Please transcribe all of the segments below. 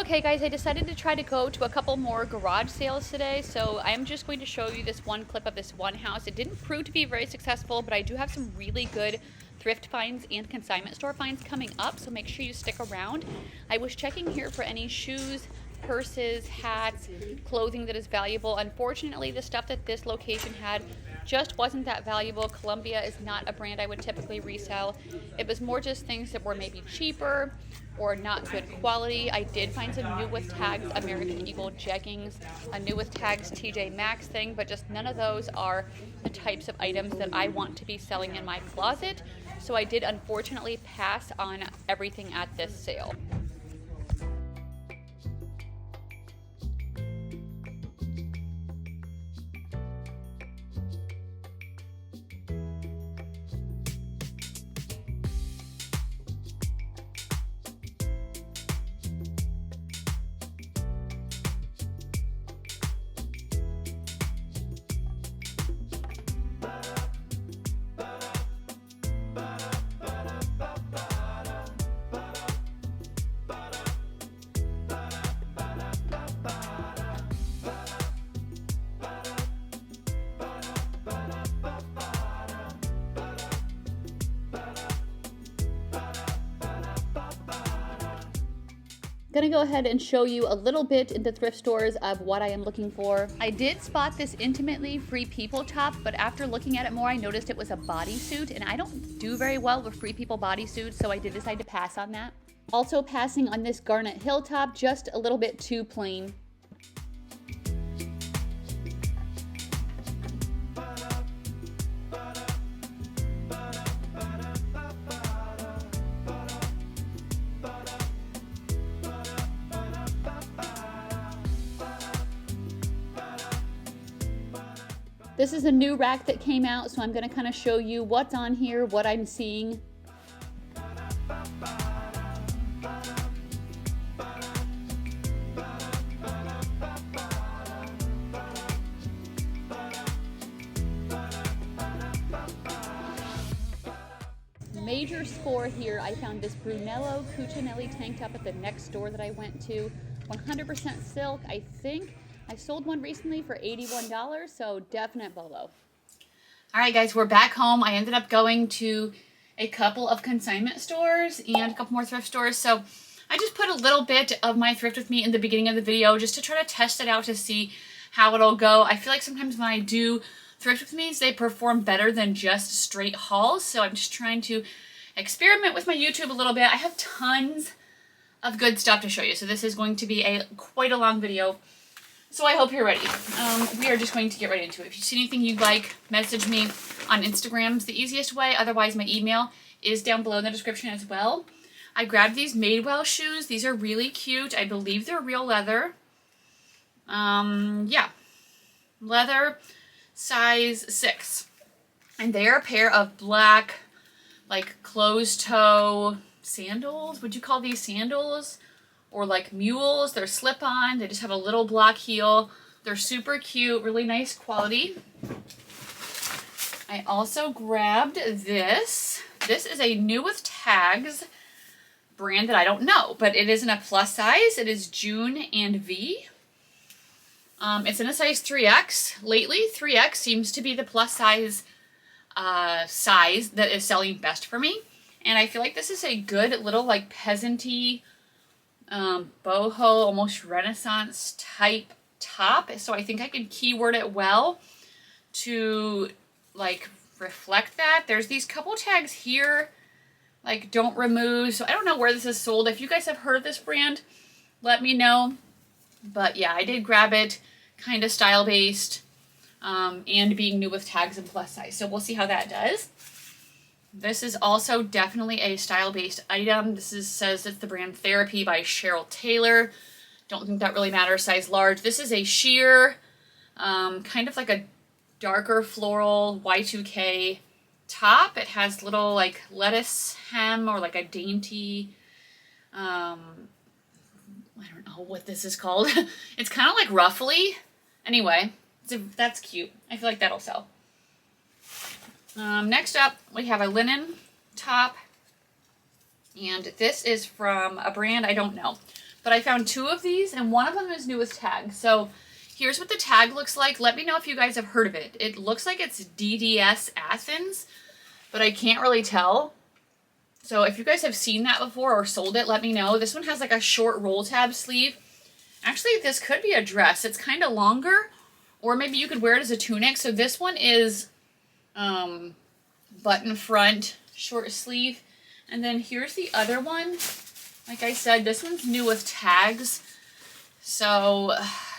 Okay guys, I decided to try to go to a couple more garage sales today, so I'm just going to show you this one clip of this one house. It didn't prove to be very successful, but I do have some really good thrift finds and consignment store finds coming up, so make sure you stick around. I was checking here for any shoes, purses, hats, clothing that is valuable. Unfortunately, the stuff that this location had just wasn't that valuable. Columbia is not a brand I would typically resell. It was more just things that were maybe cheaper or not good quality. I did find some new with tags American Eagle jeggings, a new with tags TJ Maxx thing, but just none of those are the types of items that I want to be selling in my closet. So I did unfortunately pass on everything at this sale. Gonna go ahead and show you a little bit in the thrift stores of what I am looking for. I did spot this Intimately Free People top, but after looking at it more, I noticed it was a bodysuit, and I don't do very well with Free People bodysuits, so I did decide to pass on that. Also passing on this Garnet Hill top, just a little bit too plain. This is a new rack that came out, so I'm going to kind of show you what's on here, what I'm seeing. Major score here, I found this Brunello Cucinelli tank top at the next store that I went to. 100% silk, I think. I sold one recently for $81, so definite bolo. All right, guys, we're back home. I ended up going to a couple of consignment stores and a couple more thrift stores. So I just put a little bit of my thrift with me in the beginning of the video just to try to test it out to see how it'll go. I feel like sometimes when I do thrift with me, they perform better than just straight hauls. So I'm just trying to experiment with my YouTube a little bit. I have tons of good stuff to show you. So this is going to be quite a long video. So I hope you're ready. We are just going to get right into it. If you see anything you'd like, message me on Instagram. It's the easiest way. Otherwise, my email is down below in the description as well. I grabbed these Madewell shoes. These are really cute. I believe they're real leather. Yeah. Leather, size 6. And they are a pair of black, like, closed-toe sandals. Would you call these sandals? Or like mules. They're slip-on. They just have a little block heel. They're super cute, really nice quality. I also grabbed this. This is a new with tags brand that I don't know, but it is in a plus size. It is June and V. It's in a size 3X. Lately, 3X seems to be the plus size size that is selling best for me. And I feel like this is a good little like peasant-y boho, almost Renaissance type top. So I think I can keyword it well to like reflect that. There's these couple tags here, like don't remove. So I don't know where this is sold. If you guys have heard of this brand, let me know. But yeah, I did grab it, kind of style based, and being new with tags and plus size. So we'll see how that does. This is also definitely a style-based item. This says it's the brand Therapy by Cheryl Taylor. Don't think that really matters. Size large. This is a sheer, kind of like a darker floral Y2K top. It has little like lettuce hem or like a dainty, I don't know what this is called. It's kind of like ruffly. Anyway, that's cute. I feel like that'll sell. Next up, we have a linen top, and this is from a brand I don't know, But I found 2 of these, and one of them is new with tag. So here's what the tag looks like. Let me know if you guys have heard of it. It looks like it's DDS Athens, but I can't really tell. So if you guys have seen that before or sold it, let me know. This one has like a short roll tab sleeve. Actually, this could be a dress. It's kind of longer, or maybe you could wear it as a tunic. So this one is button front, short sleeve. And then here's the other one. Like I said, this one's new with tags. So,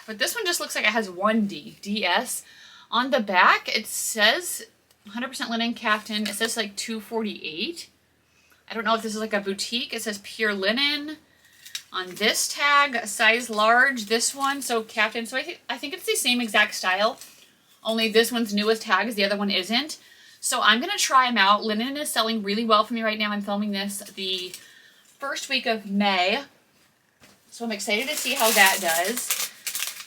but this one just looks like it has 1D, DS. On the back, it says 100% linen caftan. It says like $248. I don't know if this is like a boutique. It says pure linen. On this tag, size large, this one, so caftan. So I think it's the same exact style, only this one's new with tags, the other one isn't. So I'm going to try them out. Linen is selling really well for me right now. I'm filming this the first week of May, so I'm excited to see how that does.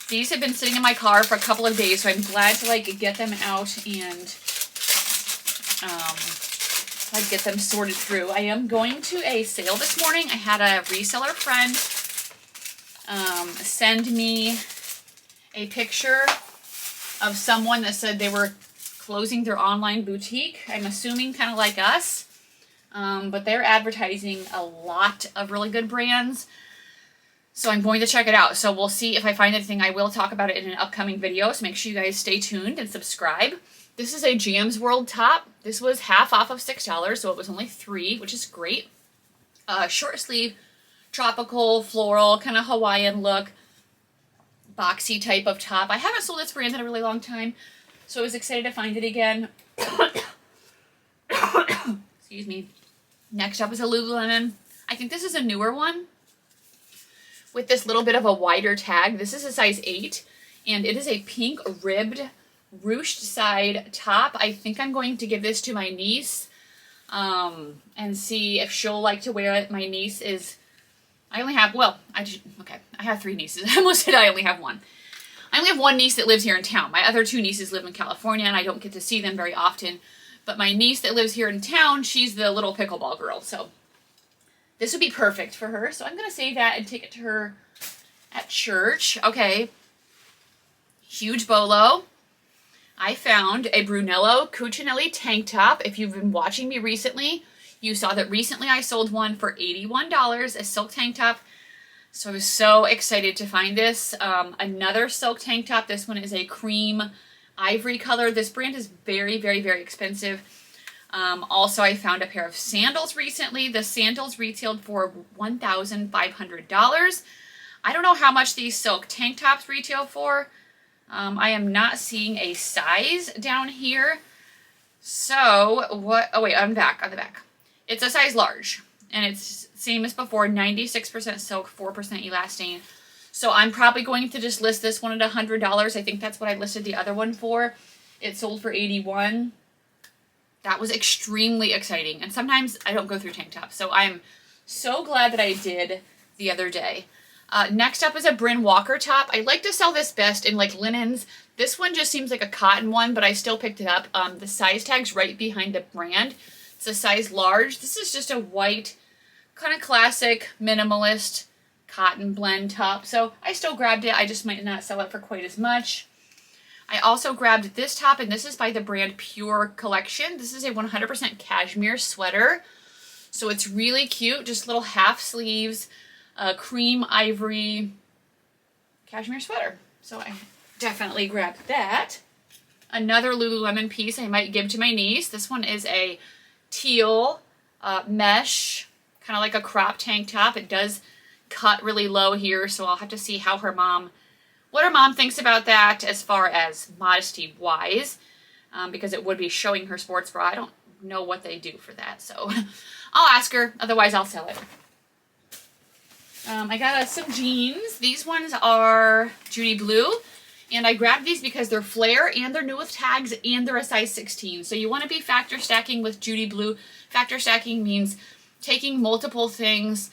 These have been sitting in my car for a couple of days, so I'm glad to like get them out and like get them sorted through. I am going to a sale this morning. I had a reseller friend send me a picture of someone that said they were closing their online boutique. I'm assuming kind of like us, but they're advertising a lot of really good brands. So I'm going to check it out. So we'll see if I find anything. I will talk about it in an upcoming video, so make sure you guys stay tuned and subscribe. This is a Jam's World top. This was half off of $6, so it was only $3, which is great. Short sleeve, tropical, floral, kind of Hawaiian look, boxy type of top. I haven't sold this brand in a really long time, so I was excited to find it again. Excuse me. Next up is a Lululemon. I think this is a newer one with this little bit of a wider tag. This is a size 8, and it is a pink ribbed ruched side top. I think I'm going to give this to my niece and see if she'll like to wear it. My niece is, I only have, well, I have 3 nieces. I almost said I only have 1. I only have 1 niece that lives here in town. My other 2 nieces live in California, and I don't get to see them very often. But my niece that lives here in town, she's the little pickleball girl. So this would be perfect for her. So I'm going to save that and take it to her at church. Okay. Huge bolo. I found a Brunello Cucinelli tank top. If you've been watching me recently, you saw that recently I sold one for $81, a silk tank top. So I was so excited to find this. Another silk tank top. This one is a cream ivory color. This brand is very, very, very expensive. Also, I found a pair of sandals recently. The sandals retailed for $1,500. I don't know how much these silk tank tops retail for. I am not seeing a size down here. So, what? Oh, wait, on the back. It's a size large. And it's same as before, 96% silk, 4% elastane. So I'm probably going to just list this one at $100. I think that's what I listed the other one for. It sold for $81. That was extremely exciting. And sometimes I don't go through tank tops. So I'm so glad that I did the other day. Next up is a Bryn Walker top. I like to sell this best in like linens. This one just seems like a cotton one, but I still picked it up. The size tag's right behind the brand. It's a size large. This is just a white, kind of classic, minimalist cotton blend top. So I still grabbed it. I just might not sell it for quite as much. I also grabbed this top, and this is by the brand Pure Collection. This is a 100% cashmere sweater. So it's really cute, just little half sleeves. Cream ivory cashmere sweater. So I definitely grabbed that. Another Lululemon piece I might give to my niece. This one is a teal mesh, kind of like a crop tank top. It does cut really low here, so I'll have to see how what her mom thinks about that as far as modesty wise, because it would be showing her sports bra. I don't know what they do for that, so I'll ask her. Otherwise, I'll sell it. I got some jeans. These ones are Judy Blue, and I grabbed these because they're flare and they're new with tags and they're a size 16. So you want to be factor stacking with Judy Blue. Factor stacking means taking multiple things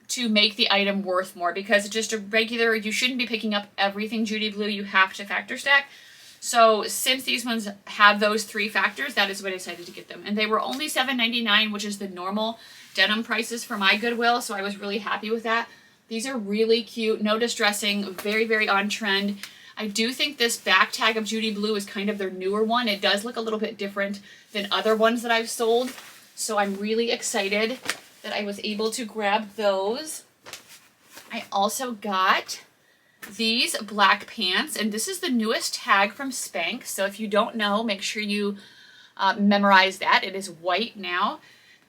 to make the item worth more, because just a regular, you shouldn't be picking up everything Judy Blue. You have to factor stack. So since these ones have those 3 factors, that is what I decided to get them. And they were only $7.99, which is the normal denim prices for my Goodwill, so I was really happy with that. These are really cute, no distressing, very, very on trend. I do think this back tag of Judy Blue is kind of their newer one. It does look a little bit different than other ones that I've sold. So I'm really excited that I was able to grab those. I also got these black pants, and this is the newest tag from Spanx. So if you don't know, make sure you memorize that. It is white now.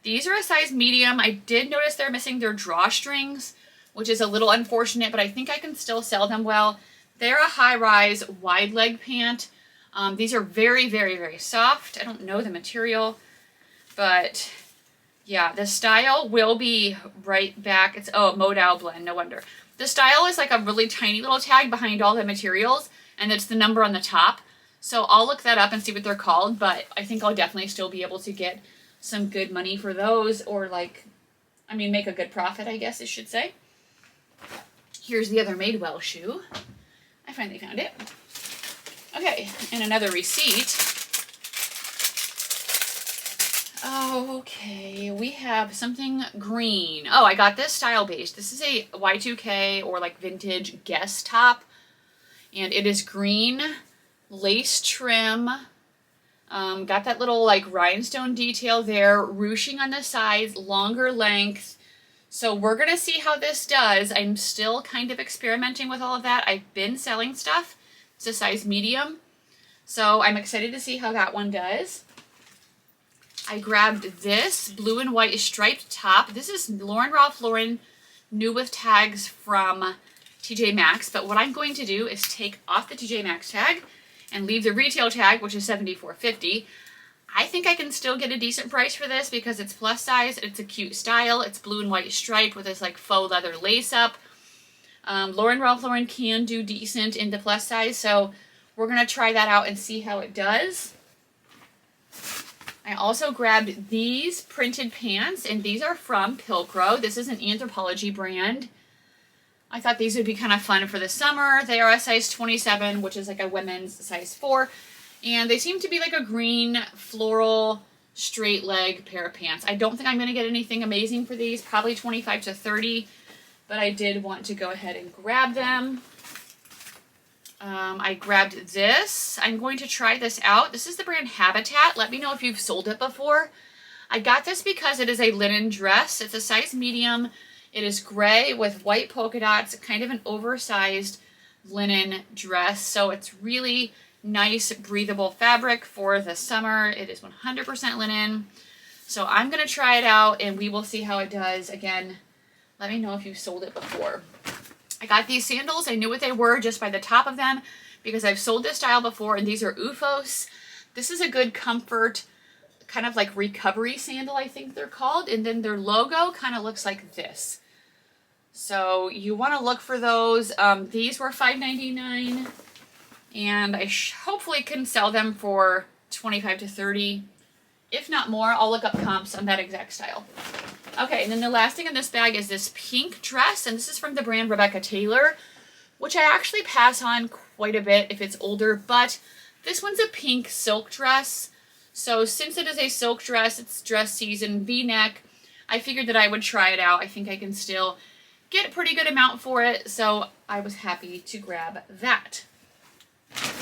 These are a size medium. I did notice they're missing their drawstrings, which is a little unfortunate, but I think I can still sell them well. They're a high-rise wide leg pant. These are very, very, very soft. I don't know the material, but yeah, the style will be right back. It's, oh, modal blend, no wonder. The style is like a really tiny little tag behind all the materials, and it's the number on the top. So I'll look that up and see what they're called, but I think I'll definitely still be able to get some good money for those, or like, I mean, make a good profit, I guess I should say. Here's the other Madewell shoe. I finally found it. Okay, and another receipt. Okay, we have something green. Oh, I got this style base. This is a Y2K or like vintage Guess top. And it is green, lace trim. Got that little like rhinestone detail there, ruching on the sides, longer length. So we're going to see how this does. I'm still kind of experimenting with all of that. I've been selling stuff. It's a size medium. So I'm excited to see how that one does. I grabbed this blue and white striped top. This is Ralph Lauren new with tags from TJ Maxx. But what I'm going to do is take off the TJ Maxx tag and leave the retail tag, which is $74.50. I think I can still get a decent price for this because it's plus size, it's a cute style, it's blue and white striped with this like faux leather lace up. Ralph Lauren can do decent into plus size, so we're going to try that out and see how it does. I also grabbed these printed pants, and these are from Pilcrow. This is an Anthropologie brand. I thought these would be kind of fun for the summer. They are a size 27, which is like a women's size 4. And they seem to be like a green floral straight leg pair of pants. I don't think I'm going to get anything amazing for these, probably 25 to 30, but I did want to go ahead and grab them. I grabbed this. I'm going to try this out. This is the brand Habitat. Let me know if you've sold it before. I got this because it is a linen dress. It's a size medium. It is gray with white polka dots, kind of an oversized linen dress. So it's really nice, breathable fabric for the summer. It is 100% linen. So I'm going to try it out and we will see how it does. Again, let me know if you've sold it before. I got these sandals. I knew what they were just by the top of them because I've sold this style before, and these are OOFOS. This is a good comfort, kind of like recovery sandal, I think they're called. And then their logo kind of looks like this. So you want to look for those. These were $5.99. And I hopefully can sell them for 25 to 30. If not more, I'll look up comps on that exact style. Okay, and then the last thing in this bag is this pink dress, and this is from the brand Rebecca Taylor, which I actually pass on quite a bit if it's older, but this one's a pink silk dress. So since it is a silk dress, it's dress season, V-neck, I figured that I would try it out. I think I can still get a pretty good amount for it, so I was happy to grab that.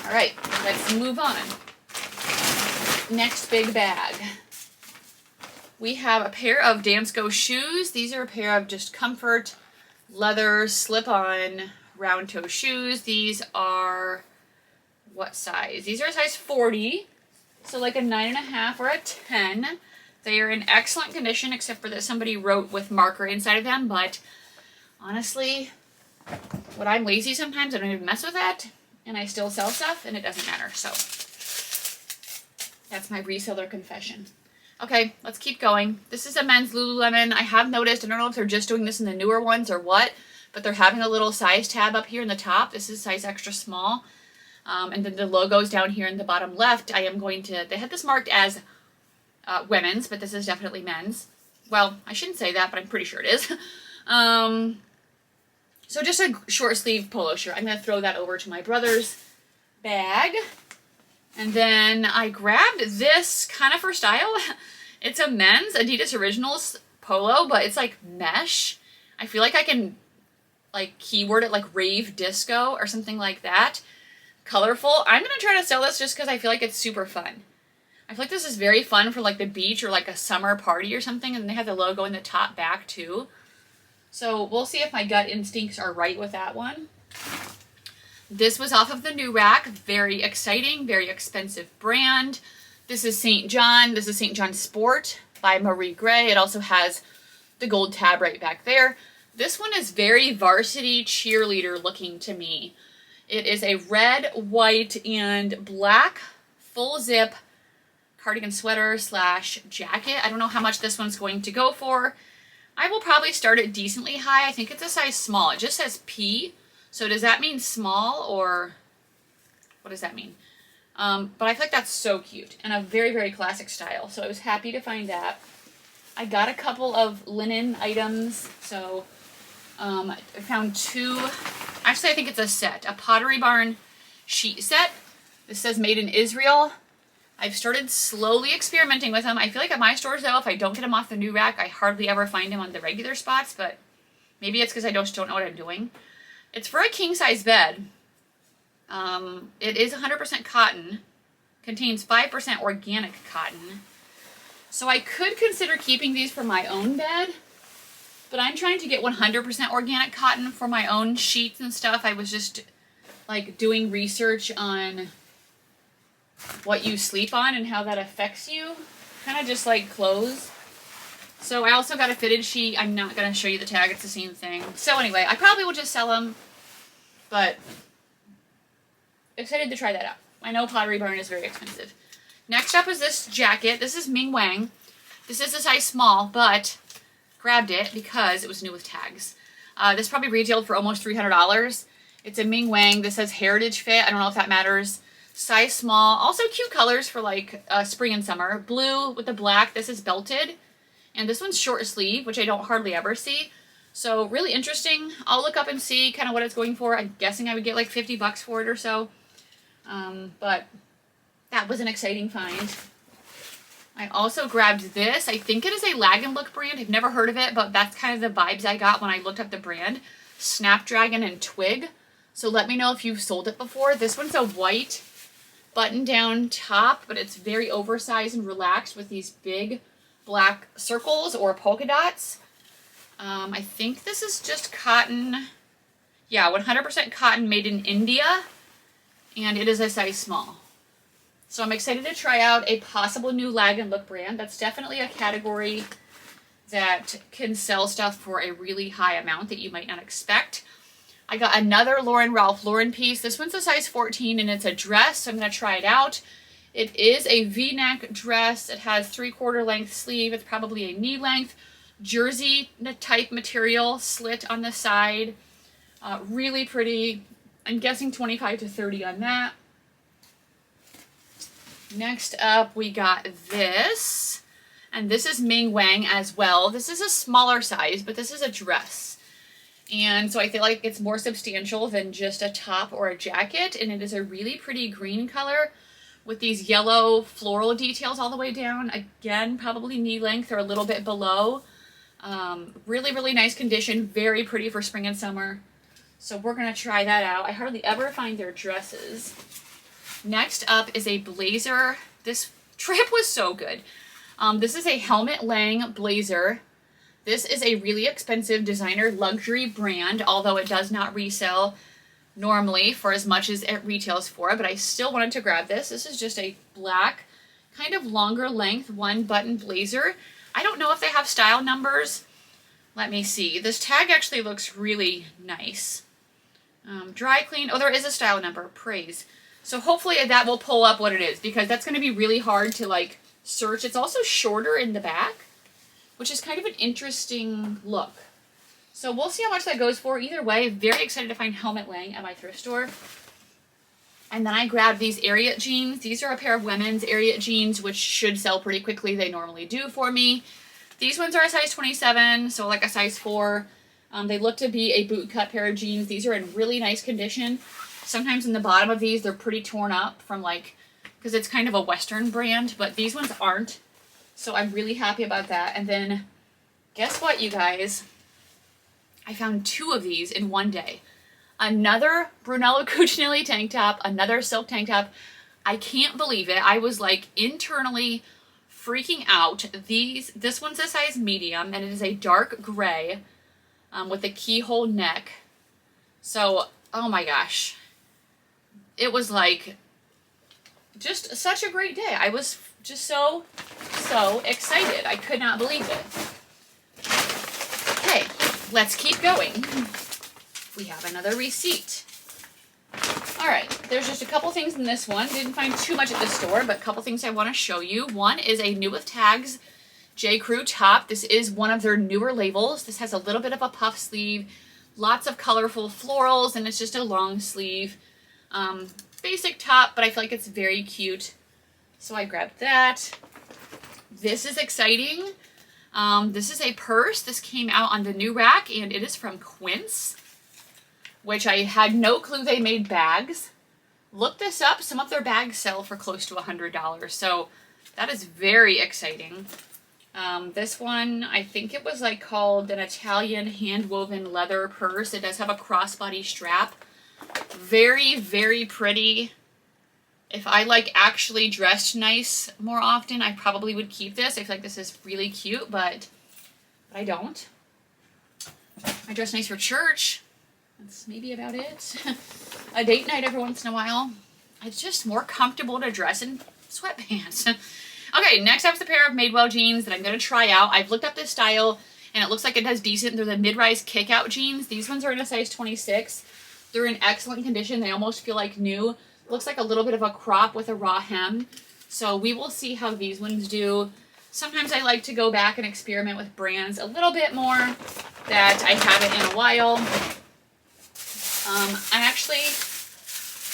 All right, let's move on. Next big bag. We have a pair of Dansko shoes. These are a pair of just comfort, leather, slip-on, round toe shoes. These are, what size? These are a size 40, so like a 9.5 or a 10. They are in excellent condition, except for that somebody wrote with marker inside of them, but honestly, when I'm lazy sometimes, I don't even mess with that, and I still sell stuff, and it doesn't matter, so that's my reseller confession. Okay, let's keep going. This is a men's Lululemon. I have noticed, I don't know if they're just doing this in the newer ones or what, but they're having a little size tab up here in the top. This is size extra small. And then the logo's down here in the bottom left. I am going to, they had this marked as women's, but this is definitely men's. Well, I shouldn't say that, but I'm pretty sure it is. So just a short sleeve polo shirt. I'm going to throw that over to my brother's bag. And then I grabbed this kind of for style. It's a men's Adidas Originals polo, but it's like mesh. I feel like I can like keyword it, like rave disco or something like that. Colorful. I'm going to try to sell this just because I feel like it's super fun. I feel like this is very fun for like the beach or like a summer party or something, and they have the logo in the top back too. So we'll see if my gut instincts are right with that one. This was off of the new rack. Very exciting, very expensive brand. This is St. John. This is St. John Sport by Marie Gray. It also has the gold tab right back there. This one is very varsity cheerleader looking to me. It is a red, white, and black full zip cardigan sweater slash jacket. I don't know how much this one's going to go for. I will probably start it decently high. I think it's a size small. It just says P. So does that mean small, or what does that mean? But I feel like that's so cute and a very, very classic style. So I was happy to find that. I got a couple of linen items. So I found two. Actually, I think it's a set. A Pottery Barn sheet set. This says made in Israel. I've started slowly experimenting with them. I feel like at my stores, though, if I don't get them off the new rack, I hardly ever find them on the regular spots, but maybe it's because I just don't know what I'm doing. It's for a king-size bed. It is 100% cotton, contains 5% organic cotton. So I could consider keeping these for my own bed, but I'm trying to get 100% organic cotton for my own sheets and stuff. I was just like doing research on what you sleep on and how that affects you, kind of just like clothes. So I also got a fitted sheet. I'm not going to show you the tag, it's the same thing. So anyway, I probably will just sell them, but excited to try that out. I know Pottery Barn is very expensive. Next up is this jacket. This is Ming Wang. This is a size small, but grabbed it because it was new with tags. This probably retailed for almost $300. It's a Ming Wang. This says Heritage Fit. I don't know if that matters. Size small. Also cute colors for like spring and summer. Blue with the black. This is belted. And this one's short sleeve, which I don't hardly ever see. So really interesting. I'll look up and see kind of what it's going for. I'm guessing I would get like 50 bucks for it or so. But that was an exciting find. I also grabbed this. I think it is a Lag & Look brand. I've never heard of it, but that's kind of the vibes I got when I looked up the brand. Snapdragon and Twig. So let me know if you've sold it before. This one's a white button-down top, but it's very oversized and relaxed with these big black circles or polka dots. I think this is just cotton. Yeah, 100% cotton made in India, and it is a size small. So I'm excited to try out a possible new Lag & Look brand. That's definitely a category that can sell stuff for a really high amount that you might not expect. I got another Ralph Lauren piece. This one's a size 14 and it's a dress, so I'm going to try it out. It is a V-neck dress. It has 3/4 length sleeve. It's probably a knee length. Jersey type material, slit on the side. Really pretty. I'm guessing 25 to 30 on that. Next up, we got this. And this is Ming Wang as well. This is a smaller size, but this is a dress. And so I feel like it's more substantial than just a top or a jacket. And it is a really pretty green color with these yellow floral details all the way down. Again, probably knee length or a little bit below. Really, really nice condition. Very pretty for spring and summer. So we're going to try that out. I hardly ever find their dresses. Next up is a blazer. This trip was so good. This is a Helmut Lang blazer. This is a really expensive designer luxury brand, although it does not resell normally for as much as it retails for, but I still wanted to grab this. This is just a black, kind of longer length, one button blazer. I don't know if they have style numbers. Let me see. This tag actually looks really nice. Dry clean. Oh, there is a style number. Praise. So hopefully that will pull up what it is, because that's going to be really hard to like search. It's also shorter in the back, which is kind of an interesting look. So we'll see how much that goes for. Either way, very excited to find Helmut Lang at my thrift store. And then I grabbed these Ariat jeans. These are a pair of women's Ariat jeans, which should sell pretty quickly. They normally do for me. These ones are a size 27, so like a size 4. They look to be a bootcut pair of jeans. These are in really nice condition. Sometimes in the bottom of these, they're pretty torn up from like, because it's kind of a Western brand, but these ones aren't. So I'm really happy about that. And then guess what, you guys? I found 2 of these in one day. Another Brunello Cucinelli tank top, another silk tank top. I can't believe it. I was like internally freaking out. This one's a size medium, and it is a dark gray with a keyhole neck. So, oh my gosh. It was like just such a great day. I was just so excited. I could not believe it. Okay, let's keep going. We have another receipt. All right, there's just a couple things in this one. Didn't find too much at the store, but a couple things I want to show you. One is a new with tags J. Crew top. This is one of their newer labels. This has a little bit of a puff sleeve, lots of colorful florals, and it's just a long sleeve basic top, but I feel like it's very cute. So I grabbed that. This is exciting. This is a purse. This came out on the new rack, and it is from Quince, which I had no clue they made bags. Look this up. Some of their bags sell for close to $100, so that is very exciting. This one, I think it was like called an Italian hand-woven leather purse. It does have a crossbody strap. Very, very pretty. If I like actually dressed nice more often, I probably would keep this. I feel like this is really cute, but I don't. I dress nice for church. That's maybe about it. A date night every once in a while. It's just more comfortable to dress in sweatpants. Okay, next up is a pair of Madewell jeans that I'm going to try out. I've looked up this style, and it looks like it does decent. They're the mid-rise kick-out jeans. These ones are in a size 26. They're in excellent condition. They almost feel like new. Looks like a little bit of a crop with a raw hem. So we will see how these ones do. Sometimes I like to go back and experiment with brands a little bit more that I haven't in a while. I actually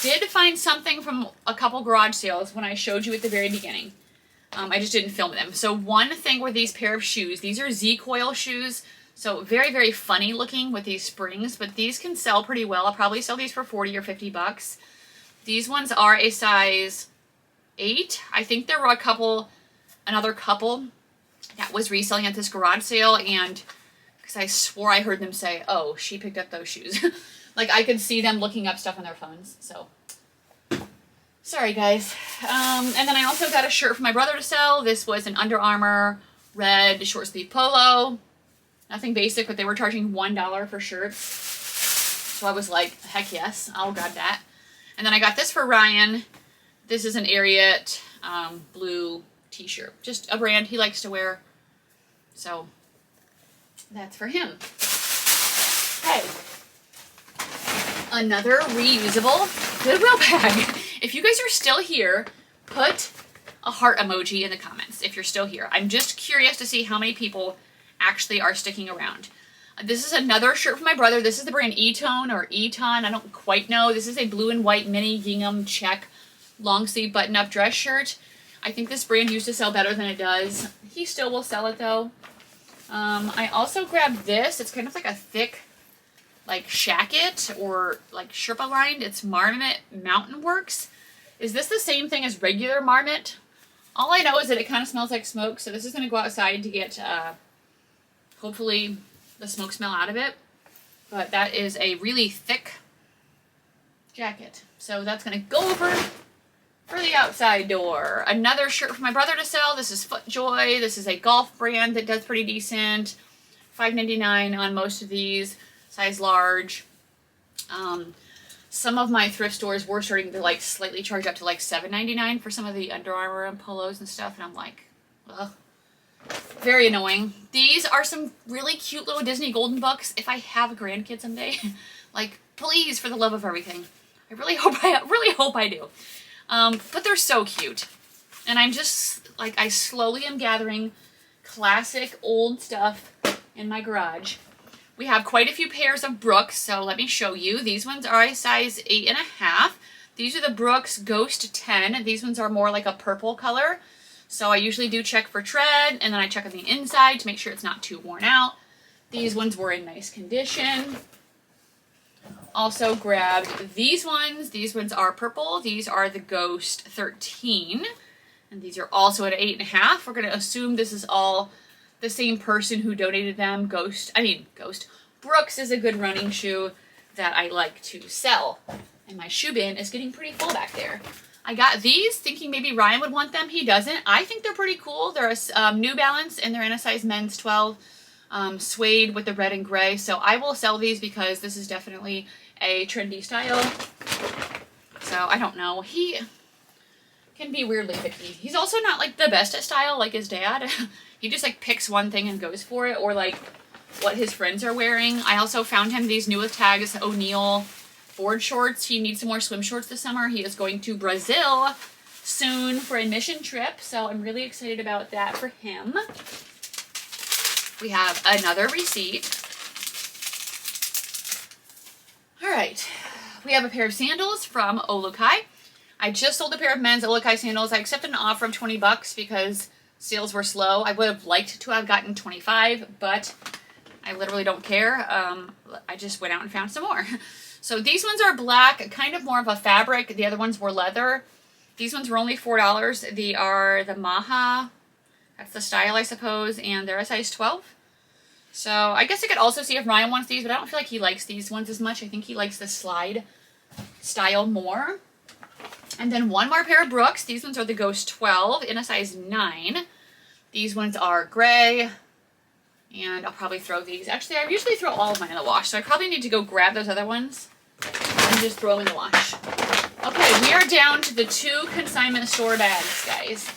did find something from a couple garage sales when I showed you at the very beginning. I just didn't film them. So one thing with these pair of shoes, these are Z-coil shoes. So very, very funny looking with these springs, but these can sell pretty well. I'll probably sell these for 40 or 50 bucks. These ones are a size 8. I think there were another couple that was reselling at this garage sale, and because I swore I heard them say, oh, she picked up those shoes. Like I could see them looking up stuff on their phones, so sorry guys. And then I also got a shirt for my brother to sell. This was an Under Armour red short sleeve polo. Nothing basic, but they were charging $1 for shirts. So I was like, heck yes, I'll grab that. And then I got this for Ryan. This is an Ariat blue t-shirt. Just a brand he likes to wear. So that's for him. Hey. Another reusable Goodwill bag. If you guys are still here, put a heart emoji in the comments if you're still here. I'm just curious to see how many people actually are sticking around. This is another shirt from my brother. This is the brand E-Tone or E-Ton. I don't quite know. This is a blue and white mini gingham check long sleeve button-up dress shirt. I think this brand used to sell better than it does. He still will sell it though. I also grabbed this. It's kind of like a thick like shacket or like Sherpa lined. It's Marmot Mountain Works. Is this the same thing as regular Marmot? All I know is that it kind of smells like smoke, so this is going to go outside to get hopefully the smoke smell out of it. But that is a really thick jacket. So that's going to go over for the outside door. Another shirt for my brother to sell. This is FootJoy. This is a golf brand that does pretty decent. $5.99 on most of these. Size large. Some of my thrift stores were starting to like slightly charge up to like $7.99 for some of the Under Armour and polos and stuff. And I'm like, ugh. Very annoying. These are some really cute little Disney Golden Bucks. If I have a grandkid someday, like, please, for the love of everything. I really hope I do. But they're so cute. And I'm just, like, I slowly am gathering classic old stuff in my garage. We have quite a few pairs of Brooks, so let me show you. These ones are a size 8.5. These are the Brooks Ghost 10. These ones are more like a purple color. So I usually do check for tread, and then I check on the inside to make sure it's not too worn out. These ones were in nice condition. Also grabbed these ones. These ones are purple. These are the Ghost 13. And these are also at 8.5. We're going to assume this is all the same person who donated them. Brooks is a good running shoe that I like to sell. And my shoe bin is getting pretty full back there. I got these thinking maybe Ryan would want them. He doesn't. I think they're pretty cool. They're a New Balance and they're in a size men's 12. Suede with the red and gray. So I will sell these because this is definitely a trendy style. So I don't know. He can be weirdly picky. He's also not like the best at style like his dad. He just like picks one thing and goes for it, or like what his friends are wearing. I also found him these new with tags O'Neill board shorts. He needs some more swim shorts this summer. He is going to Brazil soon for a mission trip. So I'm really excited about that for him. We have another receipt. All right. We have a pair of sandals from Olukai. I just sold a pair of men's Olukai sandals. I accepted an offer of 20 bucks because sales were slow. I would have liked to have gotten 25, but I literally don't care. I just went out and found some more. So these ones are black, kind of more of a fabric. The other ones were leather. These ones were only $4. They are the Maha. That's the style, I suppose, and they're a size 12. So I guess I could also see if Ryan wants these, but I don't feel like he likes these ones as much. I think he likes the slide style more. And then one more pair of Brooks. These ones are the Ghost 12 in a size 9. These ones are gray. And I'll probably throw these. Actually, I usually throw all of mine in the wash, so I probably need to go grab those other ones and just throw them in the wash. Okay, we are down to the 2 consignment store bags, guys.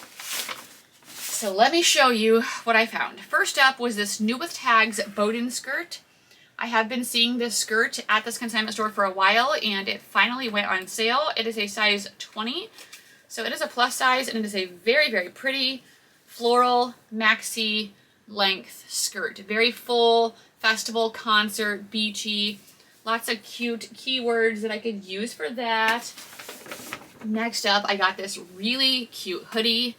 So let me show you what I found. First up was this New With Tags Bowden skirt. I have been seeing this skirt at this consignment store for a while, and it finally went on sale. It is a size 20, so it is a plus size, and it is a very, very pretty floral maxi length skirt. Very full, festival, concert, beachy. Lots of cute keywords that I could use for that. Next up, I got this really cute hoodie.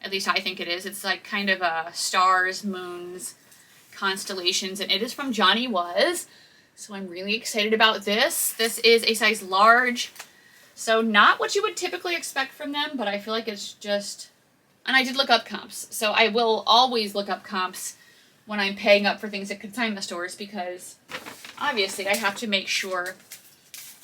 At least I think it is. It's like kind of stars, moons, constellations, and it is from Johnny Was. So I'm really excited about this. This is a size large. So not what you would typically expect from them, but I feel like it's just... And I did look up comps. So I will always look up comps when I'm paying up for things at consignment stores because obviously I have to make sure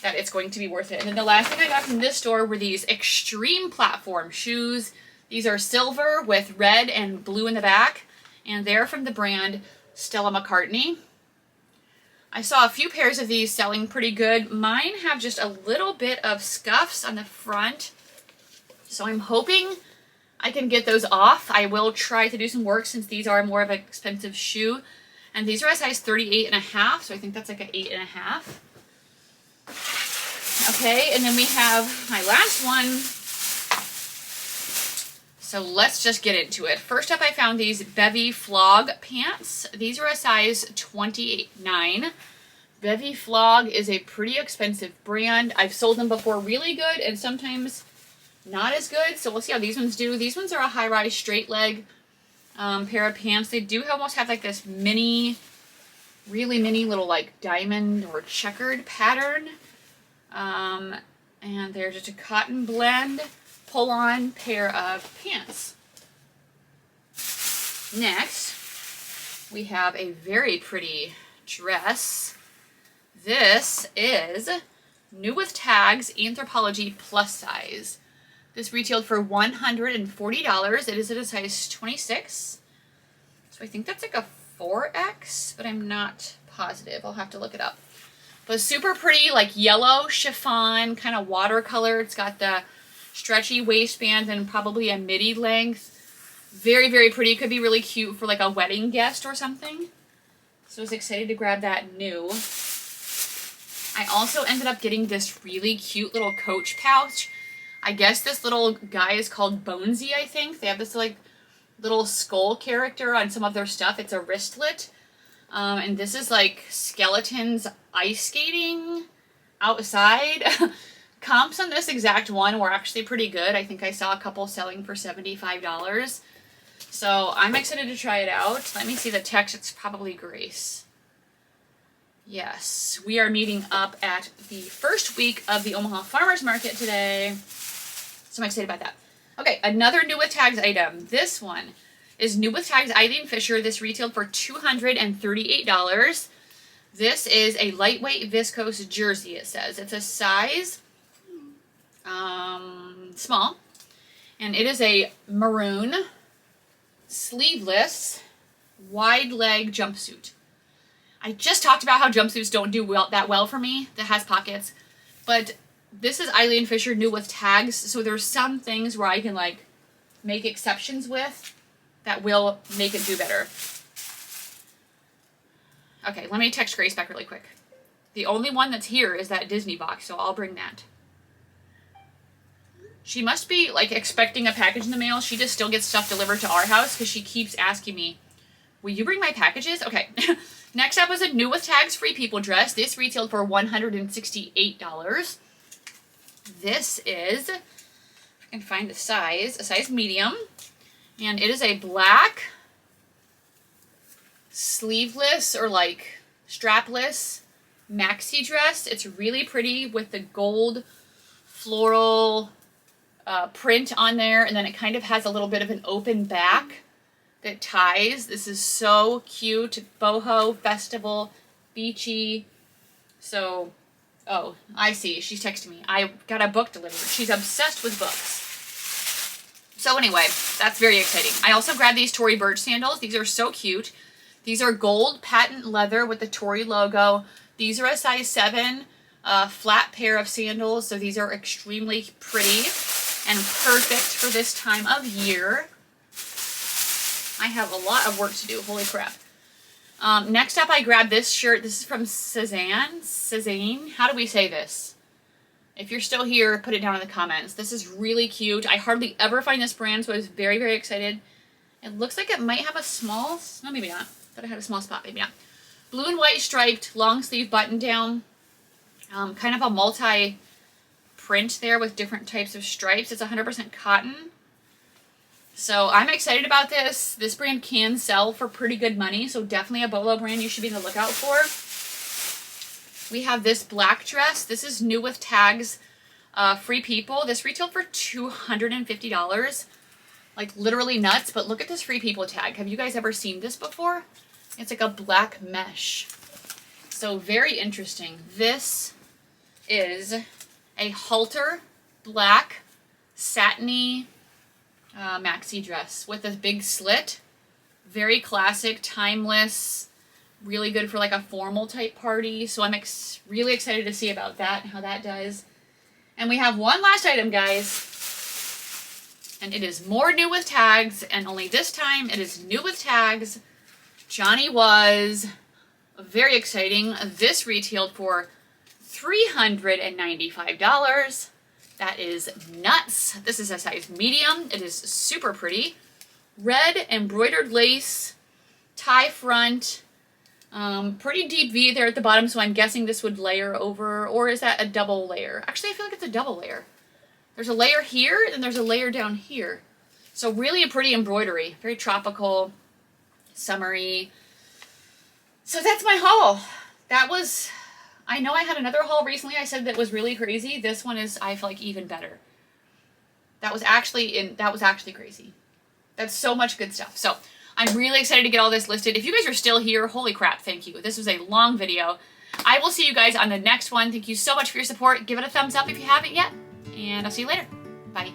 that it's going to be worth it. And then the last thing I got from this store were these extreme platform shoes. These are silver with red and blue in the back, and they're from the brand Stella McCartney. I saw a few pairs of these selling pretty good. Mine have just a little bit of scuffs on the front, so I'm hoping I can get those off. I will try to do some work since these are more of an expensive shoe. And these are a size 38.5, so I think that's like an 8.5. Okay, and then we have my last one. So let's just get into it. First up, I found these Bevy Flog pants. These are a size 28.9. Bevy Flog is a pretty expensive brand. I've sold them before really good and sometimes not as good. So we'll see how these ones do. These ones are a high-rise straight leg pair of pants. They do almost have like this mini, really mini little like diamond or checkered pattern. And they're just a cotton blend pull-on pair of pants. Next, we have a very pretty dress. This is New With Tags Anthropologie plus size. This retailed for $140. It is at a size 26. So I think that's like a 4X, but I'm not positive. I'll have to look it up. But super pretty, like yellow chiffon, kind of watercolor. It's got the stretchy waistband and probably a midi length. Very, very pretty. Could be really cute for like a wedding guest or something. So I was excited to grab that new. I also ended up getting this really cute little Coach pouch. I guess this little guy is called Bonesy, I think. They have this like little skull character on some of their stuff. It's a wristlet. And this is like skeletons ice skating outside. Comps on this exact one were actually pretty good. I think I saw a couple selling for $75. So I'm excited to try it out. Let me see the text. It's probably Grace. Yes, we are meeting up at the first week of the Omaha Farmers Market today. So I'm excited about that. Okay, another New With Tags item. This one is New With Tags Eileen Fisher. This retailed for $238. This is a lightweight viscose jersey, it says. It's a size small, and it is a maroon, sleeveless, wide leg jumpsuit. I just talked about how jumpsuits don't do that well for me, that has pockets, but this is Eileen Fisher new with tags, so there's some things where I can like make exceptions with that will make it do better. Okay, let me text Grace back really quick. The only one that's here is that Disney box, so I'll bring that. She must be like expecting a package in the mail. She just still gets stuff delivered to our house because she keeps asking me, will you bring my packages? Okay. Next up was a new with tags Free People dress. This retailed for $168. This is, if I can find the size, a size medium. And it is a black, sleeveless or like strapless maxi dress. It's really pretty with the gold floral print on there, and then it kind of has a little bit of an open back that ties. This is so cute. Boho, festival, beachy. So, oh, I see. She's texting me. I got a book delivered. She's obsessed with books. So anyway, that's very exciting. I also grabbed these Tory Burch sandals. These are so cute. These are gold patent leather with the Tory logo. These are a size 7 flat pair of sandals. So these are extremely pretty and perfect for this time of year. I have a lot of work to do. Holy crap. Next up, I grabbed this shirt. This is from Cezanne. How do we say this? If you're still here, put it down in the comments. This is really cute. I hardly ever find this brand, so I was very, very excited. It looks like it might have a small, no, maybe not. Thought it had a small spot, maybe not. Blue and white striped, long sleeve button down. Kind of a multi print there with different types of stripes. It's 100% cotton. So I'm excited about this. This brand can sell for pretty good money, so definitely a Bolo brand you should be on the lookout for. We have this black dress. This is new with tags, Free People. This retailed for $250. Like literally nuts, but look at this Free People tag. Have you guys ever seen this before? It's like a black mesh. So very interesting. This is a halter black satiny maxi dress with a big slit. Very classic, timeless, really good for like a formal type party. So I'm really excited to see about that and how that does. And we have one last item, guys. And it is more new with tags, and only this time it is new with tags. Johnny Was. Very exciting. This retailed for $395. That is nuts. This is a size medium. It is super pretty. Red embroidered lace, tie front, pretty deep V there at the bottom, so I'm guessing this would layer over, or is that a double layer? Actually, I feel like it's a double layer. There's a layer here, and there's a layer down here. So really a pretty embroidery. Very tropical, summery. So that's my haul. That was, I know I had another haul recently I said that was really crazy. This one is, I feel like, even better. That was actually crazy. That's so much good stuff. So I'm really excited to get all this listed. If you guys are still here, holy crap, thank you. This was a long video. I will see you guys on the next one. Thank you so much for your support. Give it a thumbs up if you haven't yet. And I'll see you later. Bye.